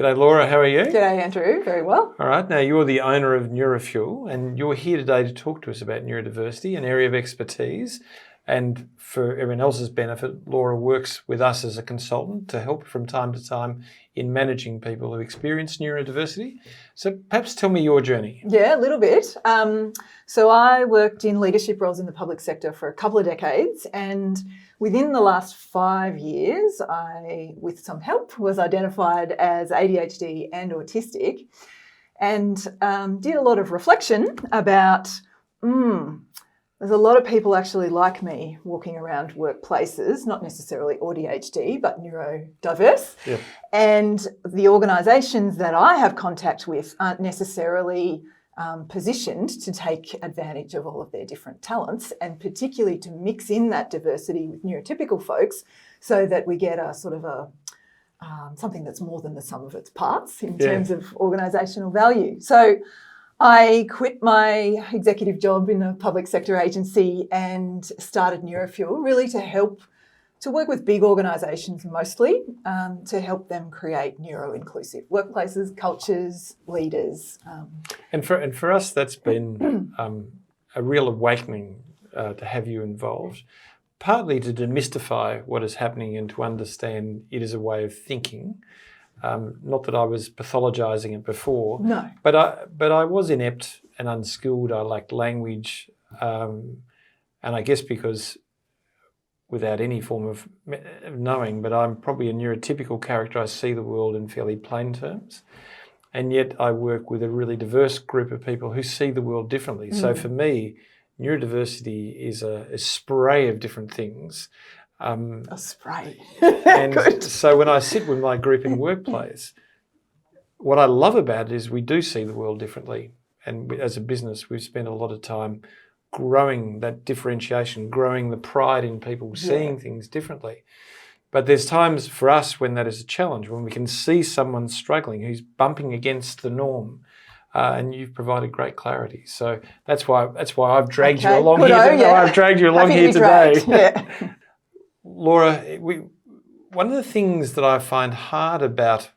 G'day Laura, how are you? G'day Andrew, very well. All right, now you're the owner of Neurofuel and you're here today to talk to us about neurodiversity, an area of expertise. And for everyone else's benefit, Laura works with us as a consultant to help from time to time in managing people who experience neurodiversity. So perhaps tell me your journey. Yeah, a little bit. So I worked in leadership roles in the public sector for a couple of decades, and within the last 5 years, I, with some help, was identified as ADHD and autistic, and did a lot of reflection about, there's a lot of people actually like me walking around workplaces, not necessarily ADHD, but neurodiverse. Yeah. And the organisations that I have contact with aren't necessarily positioned to take advantage of all of their different talents, and particularly to mix in that diversity with neurotypical folks so that we get a sort of something that's more than the sum of its parts in terms of organisational value. So I quit my executive job in a public sector agency and started Neurofuel, really to work with big organisations mostly, to help them create neuro-inclusive workplaces, cultures, leaders. And for us, that's been a real awakening to have you involved, partly to demystify what is happening and to understand it as a way of thinking. Not that I was pathologising it before, no, but I was inept and unskilled. I lacked language, and I guess because without any form of knowing, but I'm probably a neurotypical character. I see the world in fairly plain terms, and yet I work with a really diverse group of people who see the world differently. So for me, neurodiversity is a spray of different things. A spray. And so when I sit with my group in workplace, what I love about it is we do see the world differently. And as a business, we've spent a lot of time growing that differentiation, growing the pride in people seeing things differently. But there's times for us when that is a challenge, when we can see someone struggling who's bumping against the norm. And you've provided great clarity. So that's why I've dragged you along here. I've dragged you along here today. Laura, one of the things that I find hard about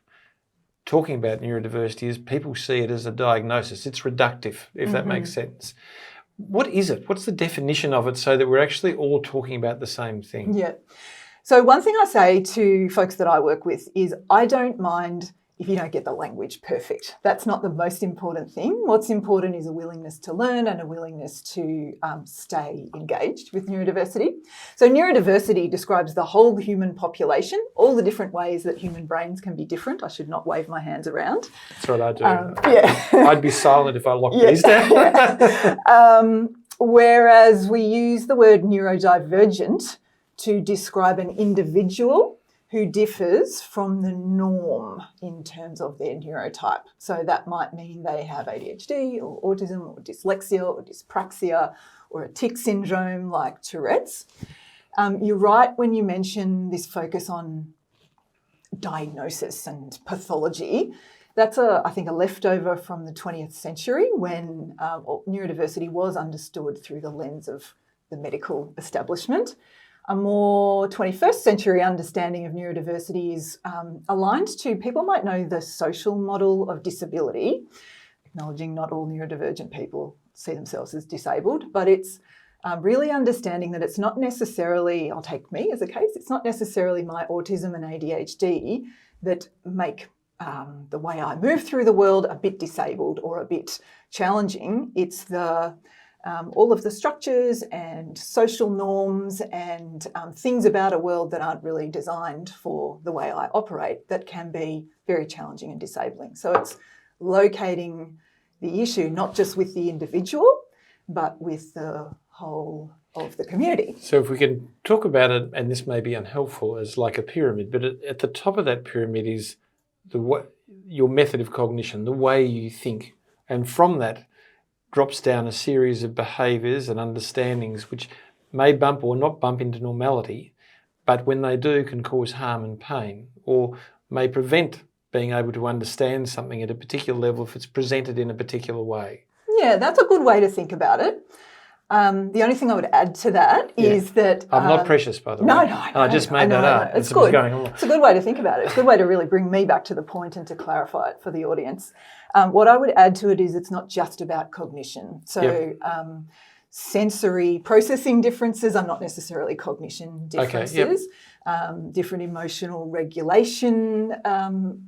talking about neurodiversity is people see it as a diagnosis. It's reductive, if that makes sense. What is it? What's the definition of it so that we're actually all talking about the same thing? Yeah. So one thing I say to folks that I work with is I don't mind if you don't get the language perfect. That's not the most important thing. What's important is a willingness to learn and a willingness to stay engaged with neurodiversity. So neurodiversity describes the whole human population, all the different ways that human brains can be different. I should not wave my hands around. That's what I do. I'd be silent if I locked these down. Whereas we use the word neurodivergent to describe an individual who differs from the norm in terms of their neurotype. So that might mean they have ADHD or autism or dyslexia or dyspraxia or a tic syndrome like Tourette's. You're right when you mention this focus on diagnosis and pathology. That's, I think, a leftover from the 20th century when neurodiversity was understood through the lens of the medical establishment. A more 21st century understanding of neurodiversity is aligned to, people might know, the social model of disability, acknowledging not all neurodivergent people see themselves as disabled, but it's really understanding that it's not necessarily, I'll take me as a case, it's not necessarily my autism and ADHD that make the way I move through the world a bit disabled or a bit challenging. It's all of the structures and social norms and things about a world that aren't really designed for the way I operate that can be very challenging and disabling. So it's locating the issue not just with the individual, but with the whole of the community. So if we can talk about it, and this may be unhelpful, as like a pyramid, but at the top of that pyramid is your method of cognition, the way you think. And from that drops down a series of behaviours and understandings which may bump or not bump into normality, but when they do can cause harm and pain, or may prevent being able to understand something at a particular level if it's presented in a particular way. Yeah, that's a good way to think about it. The only thing I would add to that is that... I'm not precious, by the way. No. And I just made that up. It's good. It's a good way to think about it. It's a good way to really bring me back to the point and to clarify it for the audience. What I would add to it is it's not just about cognition. So sensory processing differences are not necessarily cognition differences. Different emotional regulation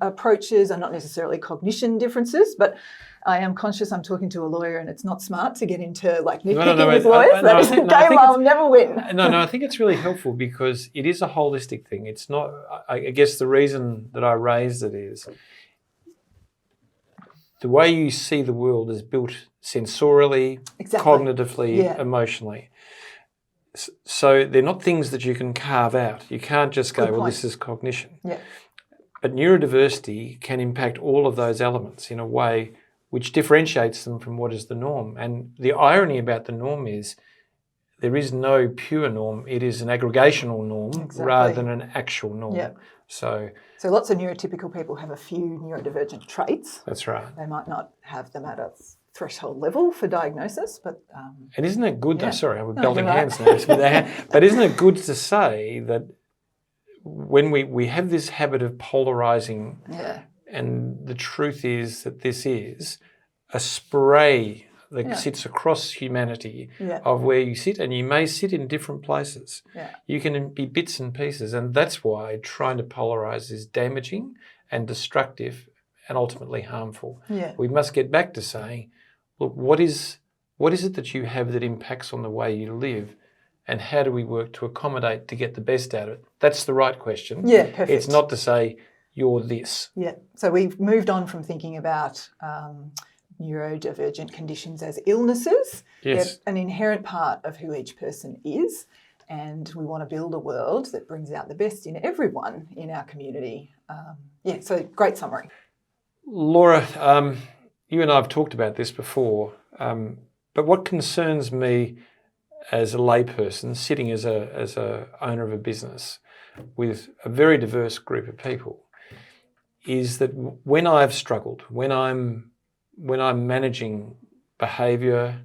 approaches are not necessarily cognition differences, but I am conscious I'm talking to a lawyer and it's not smart to get into like nitpicking with lawyers. That is a game I'll never win. No, I think it's really helpful because it is a holistic thing. It's not, I guess the reason that I raised it is the way you see the world is built sensorially, cognitively, emotionally. So they're not things that you can carve out. You can't just go, well, this is cognition. Yeah. But neurodiversity can impact all of those elements in a way which differentiates them from what is the norm. And the irony about the norm is there is no pure norm. It is an aggregational norm rather than an actual norm. Yeah. So lots of neurotypical people have a few neurodivergent traits. That's right. They might not have them at a threshold level for diagnosis, but... and isn't it good... Sorry, I'm belting hands now. But isn't it good to say that when we have this habit of polarising... And the truth is that this is a spray that sits across humanity of where you sit, and you may sit in different places. You can be bits and pieces, and that's why trying to polarise is damaging and destructive and ultimately harmful. We must get back to saying, look, what is it that you have that impacts on the way you live, and how do we work to accommodate to get the best out of it? That's the right question. Perfect. It's not to say, you're this. So we've moved on from thinking about neurodivergent conditions as illnesses. They're an inherent part of who each person is, and we want to build a world that brings out the best in everyone in our community. So great summary. Laura, you and I have talked about this before, but what concerns me as a layperson, sitting as a owner of a business with a very diverse group of people, is that when I've struggled, when I'm managing behaviour,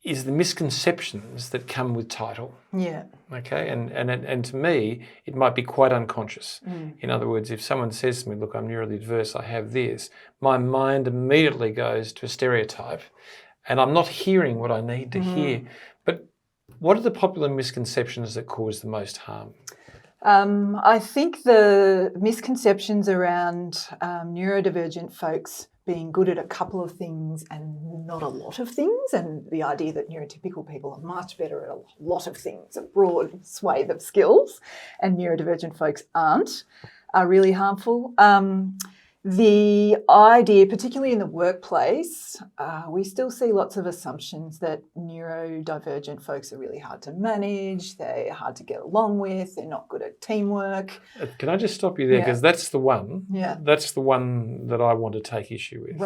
is the misconceptions that come with title. Okay, and to me, it might be quite unconscious. In other words, if someone says to me, look, I'm neurally diverse, I have this, my mind immediately goes to a stereotype, and I'm not hearing what I need to hear. But what are the popular misconceptions that cause the most harm? I think the misconceptions around neurodivergent folks being good at a couple of things and not a lot of things, and the idea that neurotypical people are much better at a lot of things, a broad swathe of skills, and neurodivergent folks aren't, are really harmful. The idea, particularly in the workplace, we still see lots of assumptions that neurodivergent folks are really hard to manage, they're hard to get along with, they're not good at teamwork. Can I just stop you there? Because that's the one. That's the one that I want to take issue with,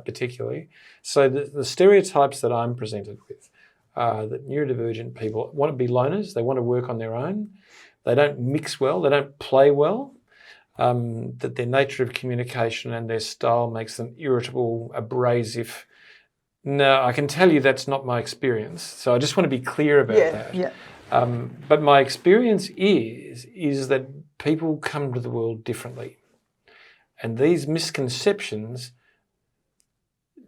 particularly. So the stereotypes that I'm presented with are that neurodivergent people want to be loners, they want to work on their own, they don't mix well, they don't play well. That their nature of communication and their style makes them irritable, abrasive. No, I can tell you that's not my experience. So I just want to be clear about that. But my experience is that people come to the world differently. And these misconceptions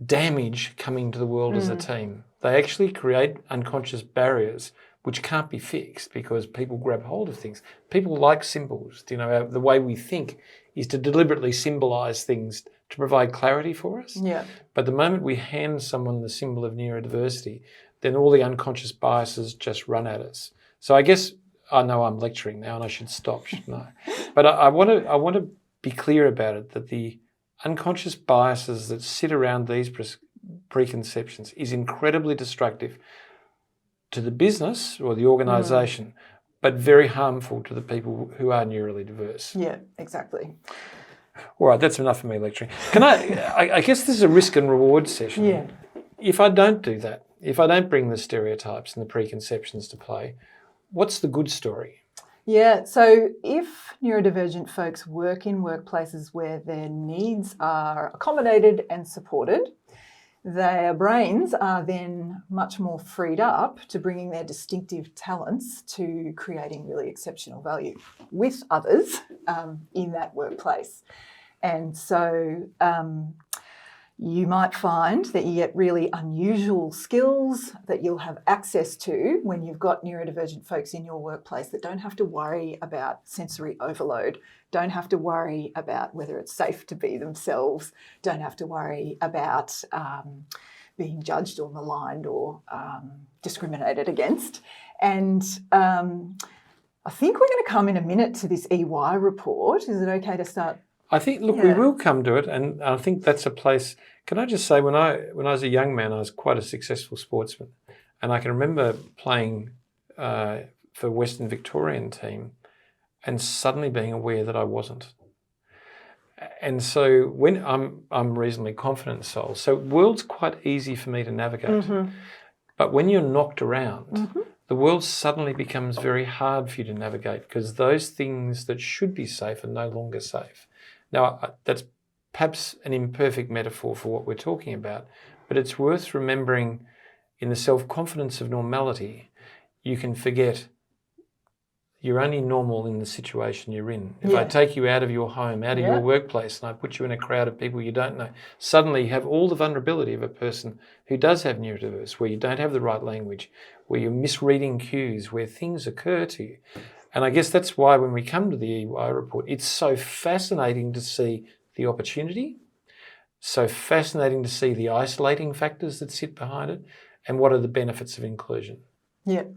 damage coming to the world as a team. They actually create unconscious barriers which can't be fixed because people grab hold of things. People like symbols. You know, the way we think is to deliberately symbolise things to provide clarity for us. But the moment we hand someone the symbol of neurodiversity, then all the unconscious biases just run at us. So I guess I know I'm lecturing now and I should stop, shouldn't I? But I want to be clear about it, that the unconscious biases that sit around these preconceptions is incredibly destructive to the business or the organisation, but very harmful to the people who are neurally diverse. Exactly. All right, that's enough for me lecturing. Can I guess this is a risk and reward session. If I don't do that, if I don't bring the stereotypes and the preconceptions to play, what's the good story? So if neurodivergent folks work in workplaces where their needs are accommodated and supported, their brains are then much more freed up to bringing their distinctive talents to creating really exceptional value with others in that workplace. And so you might find that you get really unusual skills that you'll have access to when you've got neurodivergent folks in your workplace that don't have to worry about sensory overload, don't have to worry about whether it's safe to be themselves, don't have to worry about being judged or maligned or discriminated against. And I think we're going to come in a minute to this EY report. Is it okay to start? I think, look, we will come to it, and I think that's a place. Can I just say, when I was a young man, I was quite a successful sportsman, and I can remember playing for Western Victorian team, and suddenly being aware that I wasn't. And so when I'm reasonably confident soul, so world's quite easy for me to navigate, but when you're knocked around, the world suddenly becomes very hard for you to navigate because those things that should be safe are no longer safe. Now, that's perhaps an imperfect metaphor for what we're talking about, but it's worth remembering in the self-confidence of normality, you can forget you're only normal in the situation you're in. If I take you out of your home, out of your workplace, and I put you in a crowd of people you don't know, suddenly you have all the vulnerability of a person who does have neurodiverse, where you don't have the right language, where you're misreading cues, where things occur to you. And I guess that's why when we come to the EY report, it's so fascinating to see the opportunity, so fascinating to see the isolating factors that sit behind it, and what are the benefits of inclusion. Yep.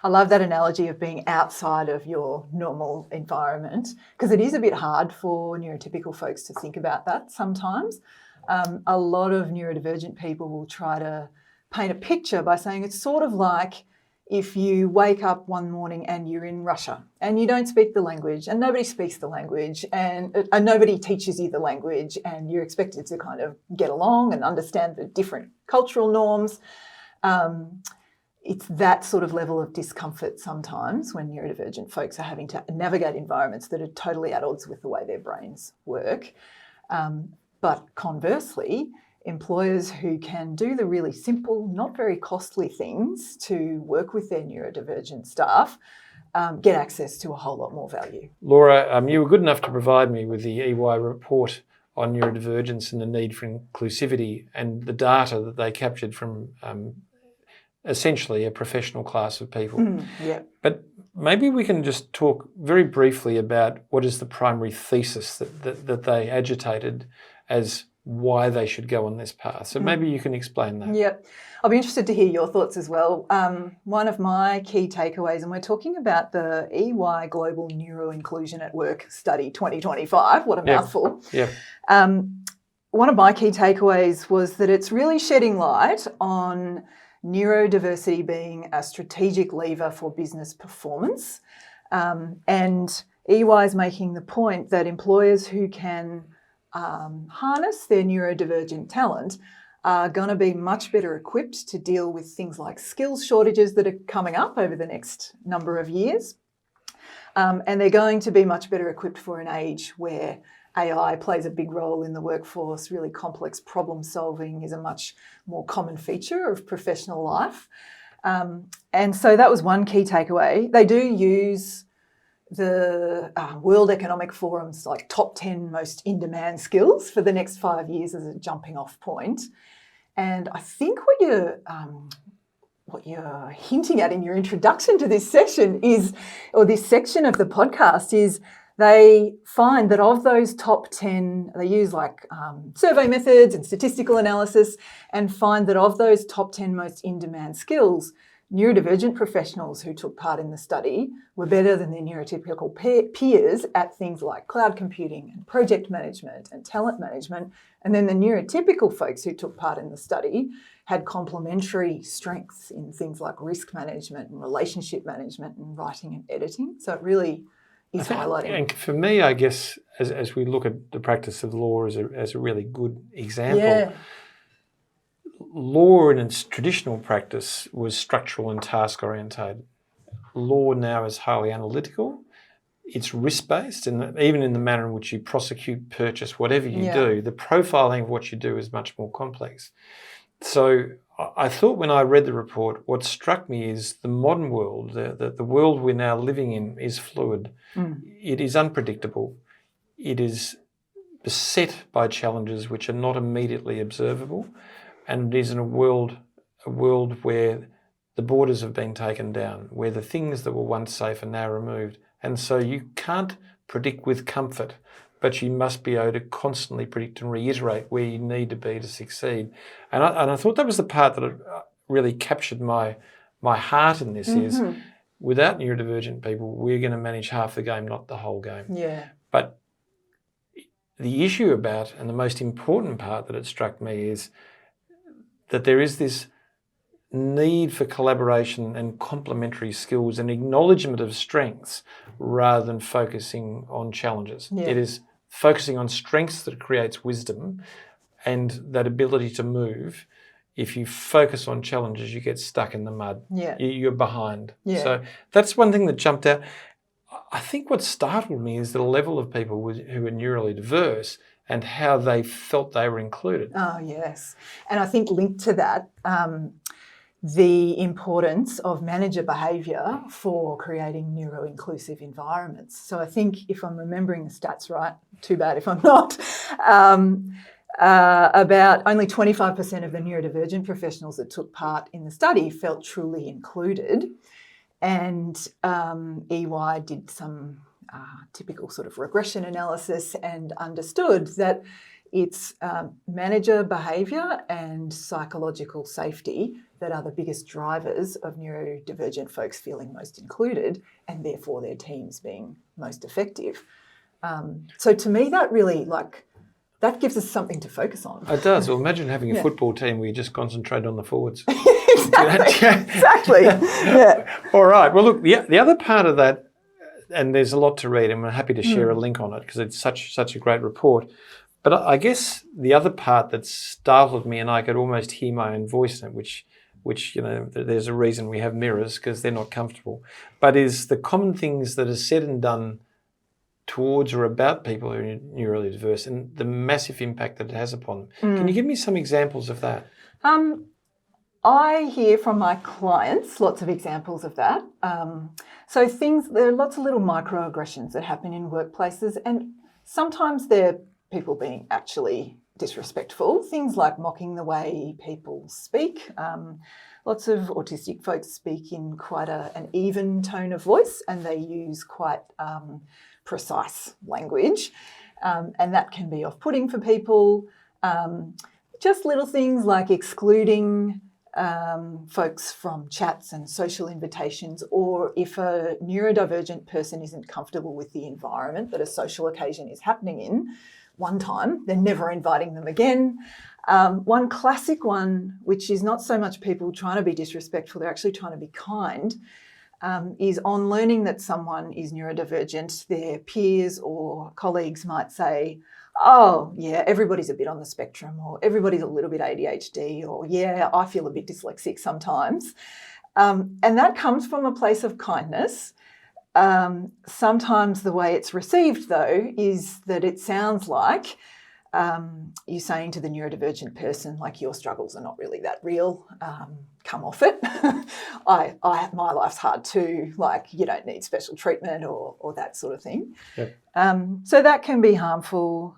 I love that analogy of being outside of your normal environment because it is a bit hard for neurotypical folks to think about that sometimes. A lot of neurodivergent people will try to paint a picture by saying it's sort of like if you wake up one morning and you're in Russia and you don't speak the language and nobody speaks the language and nobody teaches you the language and you're expected to kind of get along and understand the different cultural norms. It's that sort of level of discomfort sometimes when neurodivergent folks are having to navigate environments that are totally at odds with the way their brains work. But conversely, employers who can do the really simple, not very costly things to work with their neurodivergent staff get access to a whole lot more value. Laura, you were good enough to provide me with the EY report on neurodivergence and the need for inclusivity and the data that they captured from essentially a professional class of people. But maybe we can just talk very briefly about what is the primary thesis that they agitated as why they should go on this path. So maybe you can explain that. Yep. I'll be interested to hear your thoughts as well. One of my key takeaways, and we're talking about the EY Global Neuroinclusion at Work Study 2025, what a mouthful. One of my key takeaways was that it's really shedding light on neurodiversity being a strategic lever for business performance. And EY is making the point that employers who can harness their neurodivergent talent are going to be much better equipped to deal with things like skills shortages that are coming up over the next number of years. And they're going to be much better equipped for an age where AI plays a big role in the workforce. Really complex problem solving is a much more common feature of professional life. And so that was one key takeaway. They do use the World Economic Forum's like top 10 most in-demand skills for the next 5 years as a jumping off point. And I think what you're hinting at in your introduction to this session is, or this section of the podcast is, they find that of those top 10, they use like survey methods and statistical analysis and find that of those top 10 most in-demand skills, neurodivergent professionals who took part in the study were better than their neurotypical peers at things like cloud computing and project management and talent management. And then the neurotypical folks who took part in the study had complementary strengths in things like risk management and relationship management and writing and editing. So it really is highlighting. And for me, I guess, as we look at the practice of law as a really good example, law in its traditional practice was structural and task orientated. Law now is highly analytical. it's risk-based, and even in the manner in which you prosecute, purchase, whatever you Yeah. do, the profiling of what you do is much more complex. So I thought when I read the report, what struck me is the modern world, the world we're now living in is fluid. It is unpredictable. It is beset by challenges which are not immediately observable, and it is in a world where the borders have been taken down, where the things that were once safe are now removed. And so you can't predict with comfort, but you must be able to constantly predict and reiterate where you need to be to succeed. And I thought that was the part that really captured my heart in this is, without neurodivergent people, we're going to manage half the game, not the whole game. Yeah. But the issue about, and the most important part that it struck me is that there is this need for collaboration and complementary skills and acknowledgement of strengths rather than focusing on challenges. Yeah. It is focusing on strengths that creates wisdom and that ability to move. If you focus on challenges, you get stuck in the mud. Yeah. You're behind. Yeah. So that's one thing that jumped out. I think what startled me is the level of people who are neurally diverse and how they felt they were included. Oh, yes. And I think linked to that, the importance of manager behaviour for creating neuro-inclusive environments. So I think if I'm remembering the stats right, too bad if I'm not, about only 25% of the neurodivergent professionals that took part in the study felt truly included. And EY did some typical sort of regression analysis and understood that it's manager behaviour and psychological safety that are the biggest drivers of neurodivergent folks feeling most included and therefore their teams being most effective. So to me, that really, that gives us something to focus on. It does. Well, imagine having a football team where you just concentrate on the forwards. Exactly. Yeah. All right. Well, look, the other part of that, and there's a lot to read, and we're happy to share a link on it because it's such a great report. But I guess the other part that startled me, and I could almost hear my own voice in it, which there's a reason we have mirrors because they're not comfortable, but is the common things that are said and done towards or about people who are neurally diverse and the massive impact that it has upon them. Can you give me some examples of that? I hear from my clients lots of examples of that. So there are lots of little microaggressions that happen in workplaces, and sometimes they're people being actually disrespectful, things like mocking the way people speak. Lots of autistic folks speak in quite an even tone of voice, and they use quite precise language, and that can be off-putting for people. Just little things like excluding folks from chats and social invitations, or if a neurodivergent person isn't comfortable with the environment that a social occasion is happening in one time, they're never inviting them again. One classic one, which is not so much people trying to be disrespectful, they're actually trying to be kind, is on learning that someone is neurodivergent, their peers or colleagues might say, oh, yeah, everybody's a bit on the spectrum, or everybody's a little bit ADHD, or yeah, I feel a bit dyslexic sometimes. And that comes from a place of kindness. Sometimes the way it's received, though, is that it sounds like you're saying to the neurodivergent person, like, your struggles are not really that real. Come off it. My life's hard too. Like, you don't need special treatment or that sort of thing. Yep. So that can be harmful.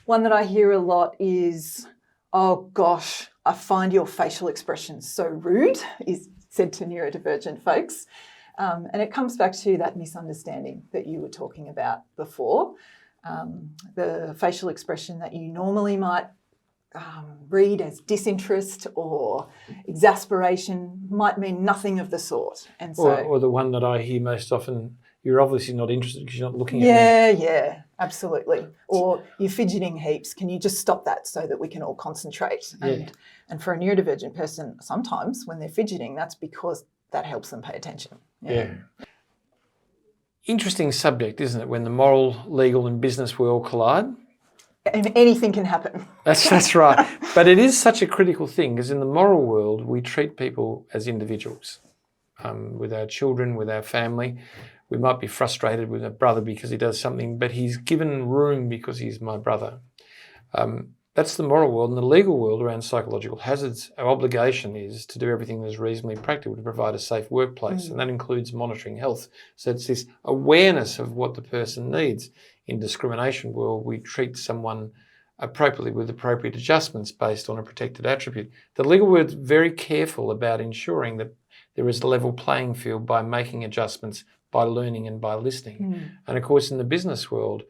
One that I hear a lot is, oh gosh, I find your facial expressions so rude, is said to neurodivergent folks. And it comes back to that misunderstanding that you were talking about before. The facial expression that you normally might read as disinterest or exasperation might mean nothing of the sort. And so, or the one that I hear most often, you're obviously not interested because you're not looking at me. Yeah, absolutely. Or you're fidgeting heaps. Can you just stop that so that we can all concentrate? And for a neurodivergent person, sometimes when they're fidgeting, that's because that helps them pay attention. Yeah. Interesting subject, isn't it? When the moral, legal and business world collide. And anything can happen. That's right. But it is such a critical thing because in the moral world, we treat people as individuals. With our children, with our family, We might be frustrated with a brother because he does something, but he's given room because he's my brother. That's the moral world. In the legal world around psychological hazards, our obligation is to do everything that is reasonably practical to provide a safe workplace, and that includes monitoring health. So it's this awareness of what the person needs. In discrimination world, we treat someone appropriately with appropriate adjustments based on a protected attribute. The legal world's very careful about ensuring that there is a level playing field by making adjustments, by learning and by listening. And of course, in the business world,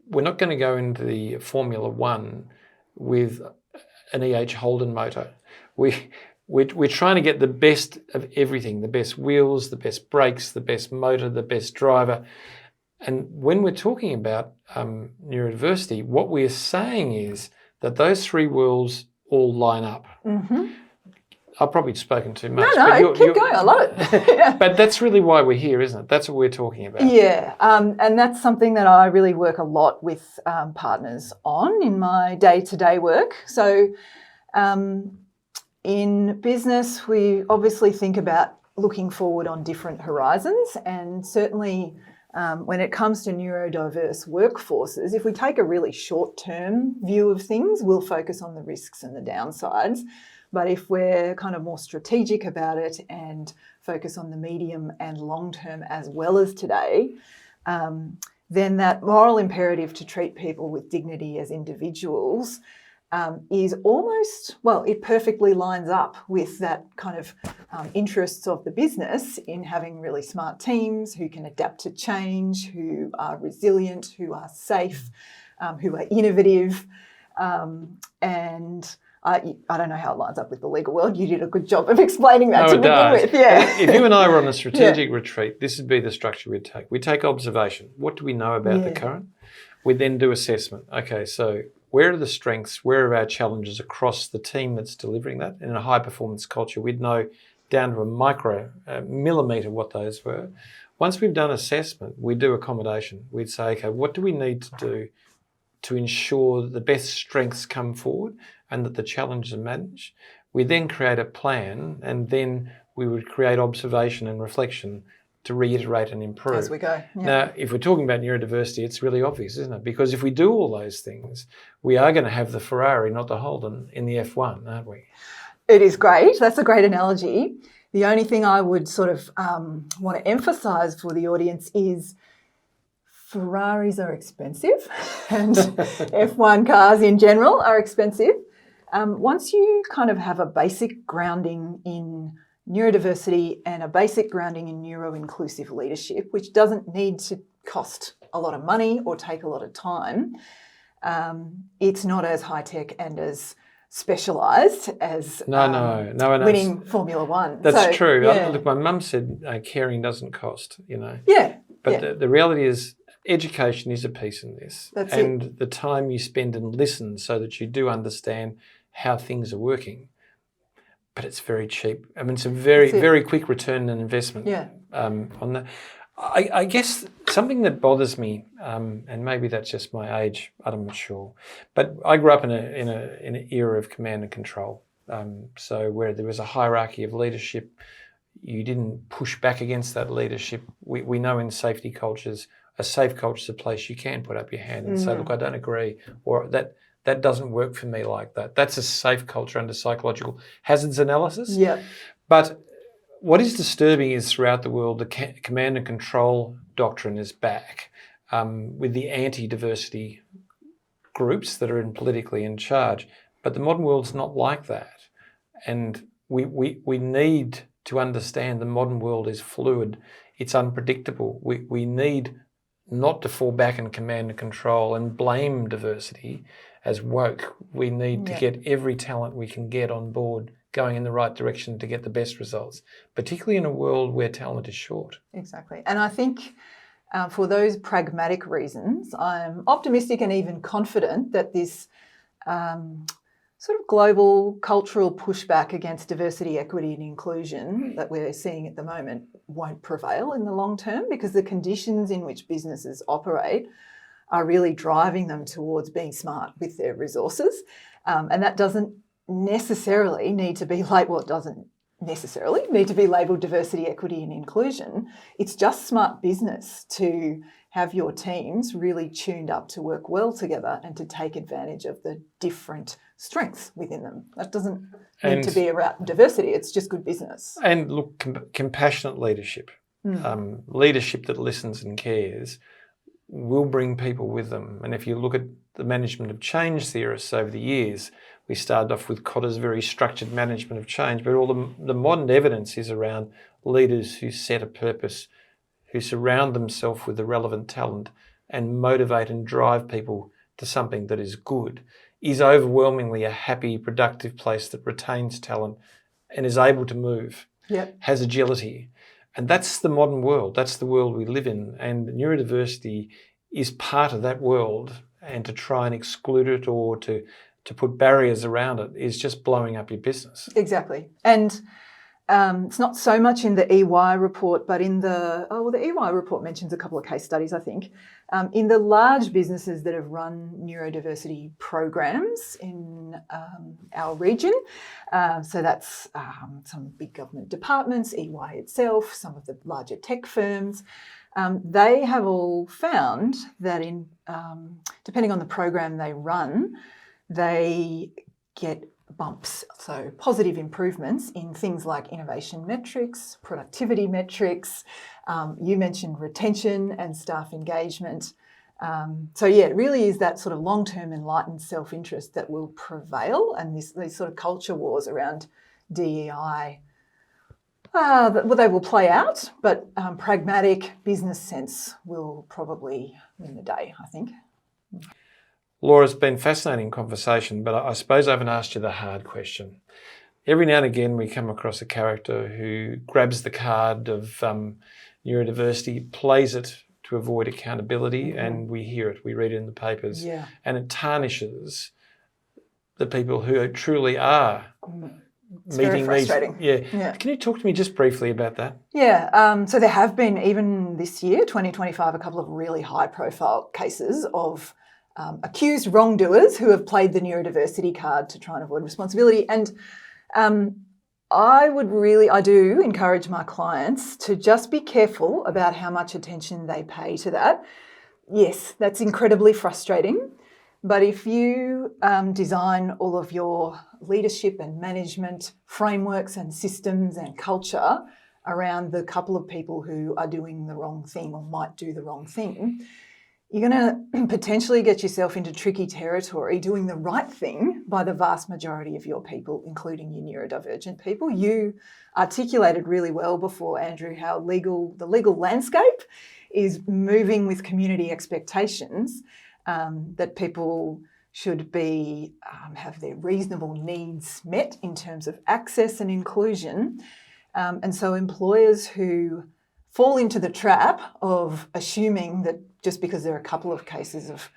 we're not going to go into the Formula One with an E.H. Holden motor. We're trying to get the best of everything, the best wheels, the best brakes, the best motor, the best driver. And when we're talking about neurodiversity, what we're saying is that those three worlds all line up. I've probably spoken too much. No, keep going. I love it. Yeah. But that's really why we're here, isn't it? That's what we're talking about. Yeah, and that's something that I really work a lot with partners on in my day-to-day work. So in business, we obviously think about looking forward on different horizons, and certainly when it comes to neurodiverse workforces, if we take a really short-term view of things, we'll focus on the risks and the downsides. But if we're kind of more strategic about it and focus on the medium and long term as well as today, then that moral imperative to treat people with dignity as individuals is almost, well, it perfectly lines up with that kind of interests of the business in having really smart teams who can adapt to change, who are resilient, who are safe, who are innovative, and I don't know how it lines up with the legal world. You did a good job of explaining that to begin with. Yeah. If you and I were on a strategic retreat, this would be the structure we'd take. We take observation. What do we know about the current? We then do assessment. Okay, so where are the strengths? Where are our challenges across the team that's delivering that? In a high-performance culture, we'd know down to a millimetre what those were. Once we've done assessment, we do accommodation. We'd say, okay, what do we need to do to ensure that the best strengths come forward and that the challenges are managed? We then create a plan, and then we would create observation and reflection to reiterate and improve. As we go. Yeah. Now, if we're talking about neurodiversity, it's really obvious, isn't it? Because if we do all those things, we are going to have the Ferrari, not the Holden, in the F1, aren't we? It is great. That's a great analogy. The only thing I would sort of want to emphasise for the audience is Ferraris are expensive and F1 cars in general are expensive. Once you kind of have a basic grounding in neurodiversity and a basic grounding in neuro-inclusive leadership, which doesn't need to cost a lot of money or take a lot of time, it's not as high-tech and as specialised as winning Formula One. That's true. Look, my mum said caring doesn't cost, Yeah. But the reality is education is a piece in this. That's and the time you spend and listen so that you do understand how things are working. But it's very cheap. I mean, it's a very quick return on investment on that. I guess something that bothers me, and maybe that's just my age, I'm not sure, but I grew up in an era of command and control. So where there was a hierarchy of leadership, you didn't push back against that leadership. We know in safety cultures, a safe culture is a place you can put up your hand and say, look, I don't agree, or that doesn't work for me like that. That's a safe culture under psychological hazards analysis. Yeah. But what is disturbing is throughout the world, the command and control doctrine is back with the anti-diversity groups that are politically in charge. But the modern world's not like that. And we need to understand the modern world is fluid. It's unpredictable. We need not to fall back in command and control and blame diversity as woke. We need to get every talent we can get on board going in the right direction to get the best results, particularly in a world where talent is short. Exactly. And I think for those pragmatic reasons, I'm optimistic and even confident that this sort of global cultural pushback against diversity, equity and inclusion that we're seeing at the moment won't prevail in the long term, because the conditions in which businesses operate are really driving them towards being smart with their resources. And that doesn't necessarily need to be like, well, it doesn't necessarily need to be labelled diversity, equity and inclusion. It's just smart business to have your teams really tuned up to work well together and to take advantage of the different strengths within them. That doesn't need to be about diversity. It's just good business. And look, compassionate leadership, leadership that listens and cares, will bring people with them. And if you look at the management of change theorists over the years, we started off with Kotter's very structured management of change, but all the modern evidence is around leaders who set a purpose, who surround themselves with the relevant talent and motivate and drive people to something that is good, is overwhelmingly a happy, productive place that retains talent and is able to move, has agility. And that's the modern world. That's the world we live in. And neurodiversity is part of that world. And to try and exclude it or to put barriers around it is just blowing up your business. Exactly. And it's not so much in the EY report, but in the EY report mentions a couple of case studies, I think. In the large businesses that have run neurodiversity programs in our region, so that's some big government departments, EY itself, some of the larger tech firms, they have all found that in depending on the program they run, they get bumps, so positive improvements in things like innovation metrics, productivity metrics. You mentioned retention and staff engagement. So yeah, it really is that sort of long-term enlightened self-interest that will prevail, and these sort of culture wars around DEI, they will play out, but pragmatic business sense will probably win the day, I think. Laura, it's been a fascinating conversation, but I suppose I haven't asked you the hard question. Every now and again we come across a character who grabs the card of neurodiversity, plays it to avoid accountability, and we hear it, we read it in the papers, and it tarnishes the people who truly are It's meeting very frustrating. these. Can you talk to me just briefly about that? Yeah, so there have been, even this year, 2025, a couple of really high-profile cases of accused wrongdoers who have played the neurodiversity card to try and avoid responsibility. And I do encourage my clients to just be careful about how much attention they pay to that. Yes, that's incredibly frustrating. But if you design all of your leadership and management frameworks and systems and culture around the couple of people who are doing the wrong thing or might do the wrong thing, you're going to potentially get yourself into tricky territory doing the right thing by the vast majority of your people, including your neurodivergent people. You articulated really well before, Andrew, how the legal landscape is moving with community expectations, that people should be have their reasonable needs met in terms of access and inclusion. And so employers who fall into the trap of assuming that just because there are a couple of cases of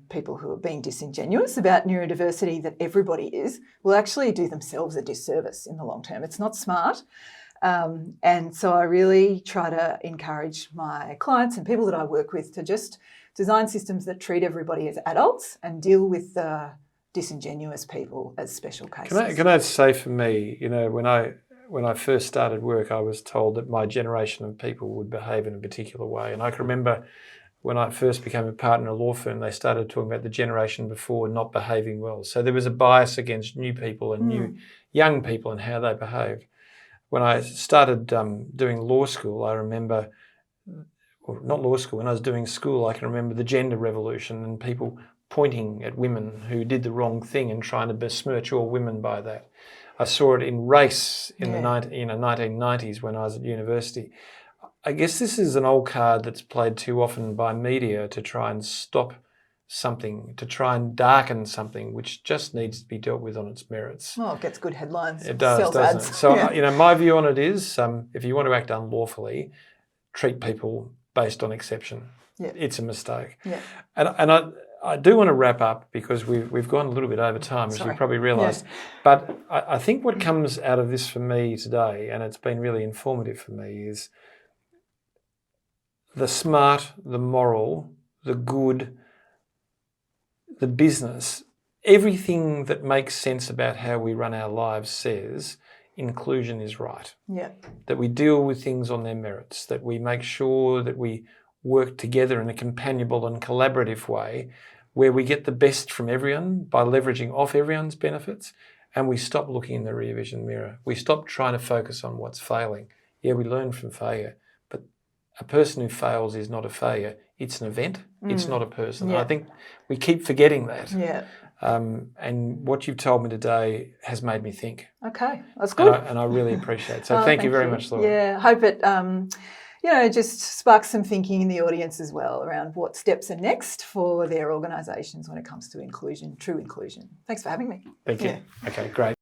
people who are being disingenuous about neurodiversity, that everybody is, will actually do themselves a disservice in the long term. It's not smart. And so I really try to encourage my clients and people that I work with to just design systems that treat everybody as adults and deal with the disingenuous people as special cases. Can I say, for me, when I first started work, I was told that my generation of people would behave in a particular way. And I can remember when I first became a partner in a law firm, they started talking about the generation before not behaving well. So there was a bias against new people and new young people and how they behaved. When I started doing law school, I remember, or not law school, when I was doing school, I can remember the gender revolution and people pointing at women who did the wrong thing and trying to besmirch all women by that. I saw it in race in the 1990s when I was at university. I guess this is an old card that's played too often by media to try and stop something, to try and darken something which just needs to be dealt with on its merits. Oh, it gets good headlines. It does, doesn't it? So, my view on it is, if you want to act unlawfully, treat people based on exception. It's a mistake. And I do want to wrap up because we've gone a little bit over time, as you probably realised. But I think what comes out of this for me today, and it's been really informative for me, is the smart, the moral, the good, the business, everything that makes sense about how we run our lives says inclusion is right. Yeah. That we deal with things on their merits, that we make sure that we work together in a companionable and collaborative way where we get the best from everyone by leveraging off everyone's benefits, and we stop looking in the rear vision mirror. We stop trying to focus on what's failing. Yeah, we learn from failure, but a person who fails is not a failure. It's an event. It's not a person. Yeah. I think we keep forgetting that. Yeah. And what you've told me today has made me think. Okay, that's good. And I really appreciate it. So thank you very much, Laura. Yeah, hope it just sparks some thinking in the audience as well around what steps are next for their organisations when it comes to inclusion, true inclusion. Thanks for having me. Thank you. Yeah. Okay, great.